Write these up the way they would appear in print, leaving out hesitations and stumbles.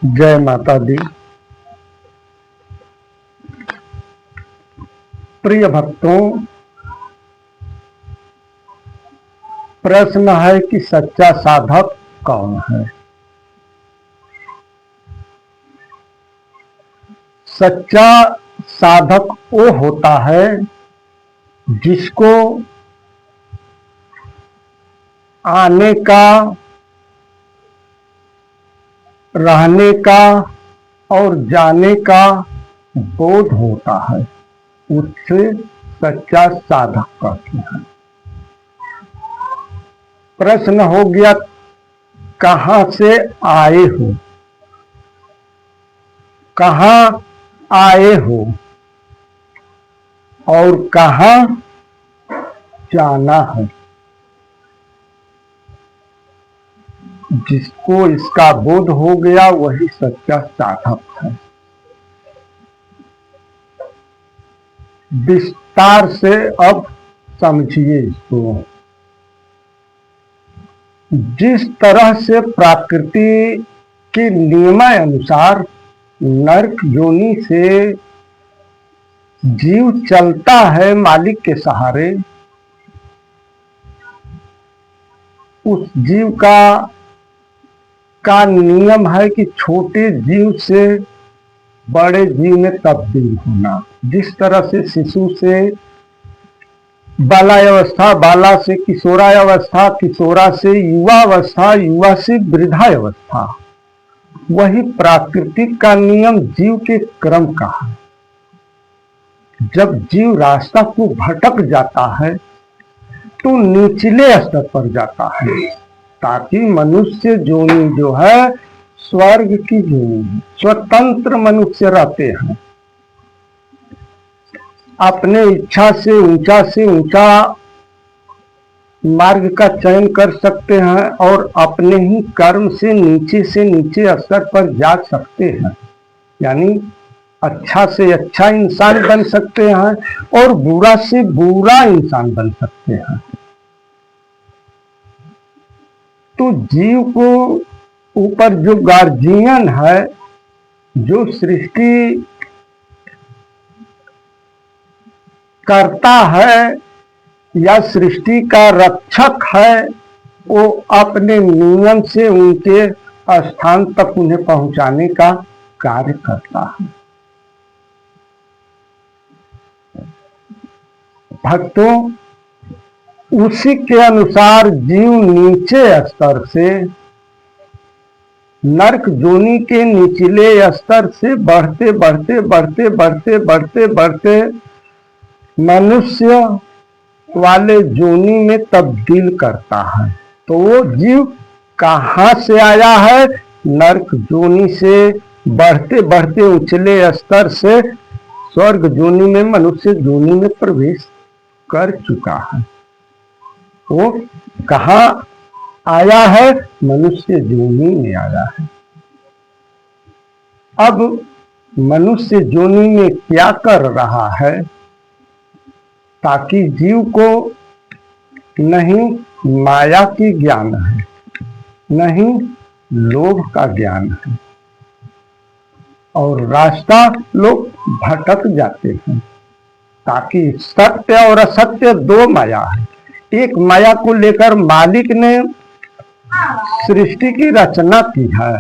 जय माता दी। प्रिय भक्तों, प्रश्न है कि सच्चा साधक कौन है। सच्चा साधक वो होता है जिसको आने का, रहने का और जाने का बोध होता है, उससे सच्चा साधक कहते हैं। प्रश्न हो गया, कहाँ से आए हो, कहाँ आए हो और कहाँ जाना है। जिसको इसका बोध हो गया वही सच्चा साधक है। विस्तार से अब समझिए इसको। जिस तरह से प्रकृति के नियम अनुसार नरक योनि से जीव चलता है मालिक के सहारे, उस जीव का नियम है कि छोटे जीव से बड़े जीव में तब्दील होना। जिस तरह से शिशु से बाल्यावस्था, बाला से किशोरावस्था, किशोरा से युवावस्था, युवा से वृद्धावस्था, वही प्राकृतिक का नियम जीव के क्रम का है। जब जीव रास्ता को भटक जाता है तो निचले स्तर पर जाता है, ताकि मनुष्य योनि जो है स्वर्ग की योनि है। स्वतंत्र मनुष्य रहते हैं, अपने इच्छा से ऊंचा मार्ग का चयन कर सकते हैं और अपने ही कर्म से नीचे स्तर पर जा सकते हैं। यानी अच्छा से अच्छा इंसान बन सकते हैं और बुरा से बुरा इंसान बन सकते हैं। तो जीव को ऊपर जो गार्जियन है, जो सृष्टि करता है या सृष्टि का रक्षक है, वो अपने नियम से उनके स्थान तक उन्हें पहुंचाने का कार्य करता है। भक्तों, उसी के अनुसार जीव नीचे स्तर से, नरक योनि के निचले स्तर से बढ़ते मनुष्य वाले योनि में तब्दील करता है। तो वो जीव कहाँ से आया है? नरक योनि से बढ़ते उछले स्तर से स्वर्ग योनि में, मनुष्य योनि में प्रवेश कर चुका है। वो कहाँ आया है? मनुष्य योनि में आया है। अब मनुष्य योनि में क्या कर रहा है? ताकि जीव को नहीं माया की ज्ञान है, नहीं लोभ का ज्ञान है, और रास्ता लोग भटक जाते हैं। ताकि सत्य और असत्य दो माया है। एक माया को लेकर मालिक ने सृष्टि की रचना की है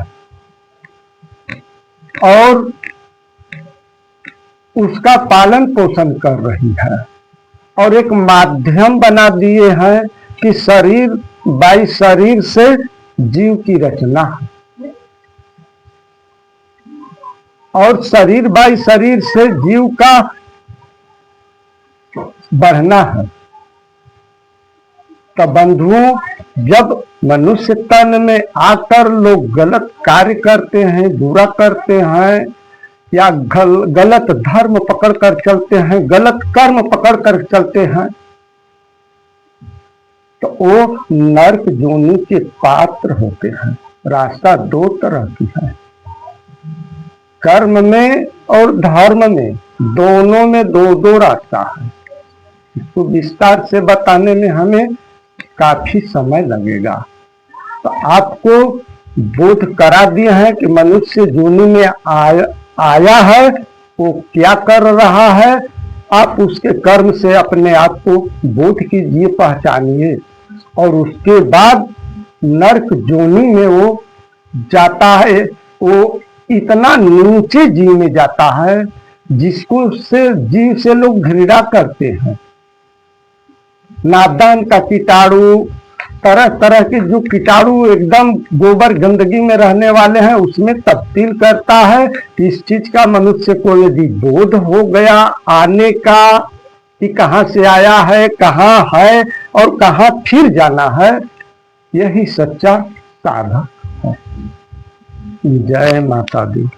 और उसका पालन पोषण कर रही है, और एक माध्यम बना दिए हैं कि शरीर बाई शरीर से जीव की रचना है, और शरीर बाई शरीर से जीव का बढ़ना है। तो बंधुओं, जब मनुष्य तन में आकर लोग गलत कार्य करते हैं, बुरा करते हैं, या गलत धर्म पकड़कर चलते हैं, गलत कर्म पकड़कर चलते हैं, तो वो नरक योनि के पात्र होते हैं। रास्ता दो तरह की है, कर्म में और धर्म में, दोनों में दो रास्ता है। इसको विस्तार से बताने में हमें काफी समय लगेगा। तो आपको बोध करा दिए हैं कि मनुष्य योनि में आया है, वो क्या कर रहा है। आप उसके कर्म से अपने आप को बोध कीजिए, पहचानिए, और उसके बाद नरक योनि में वो जाता है। वो इतना नीचे जीव में जाता है जिसको से जीव से लोग घृणा करते हैं। नादान का कीटाणु, तरह तरह के जो कीटाणु एकदम गोबर गंदगी में रहने वाले हैं, उसमें तब्दील करता है। इस चीज का मनुष्य को यदि बोध हो गया आने का कि कहाँ से आया है, कहाँ है और कहाँ फिर जाना है, यही सच्चा साधक है। जय माता दी।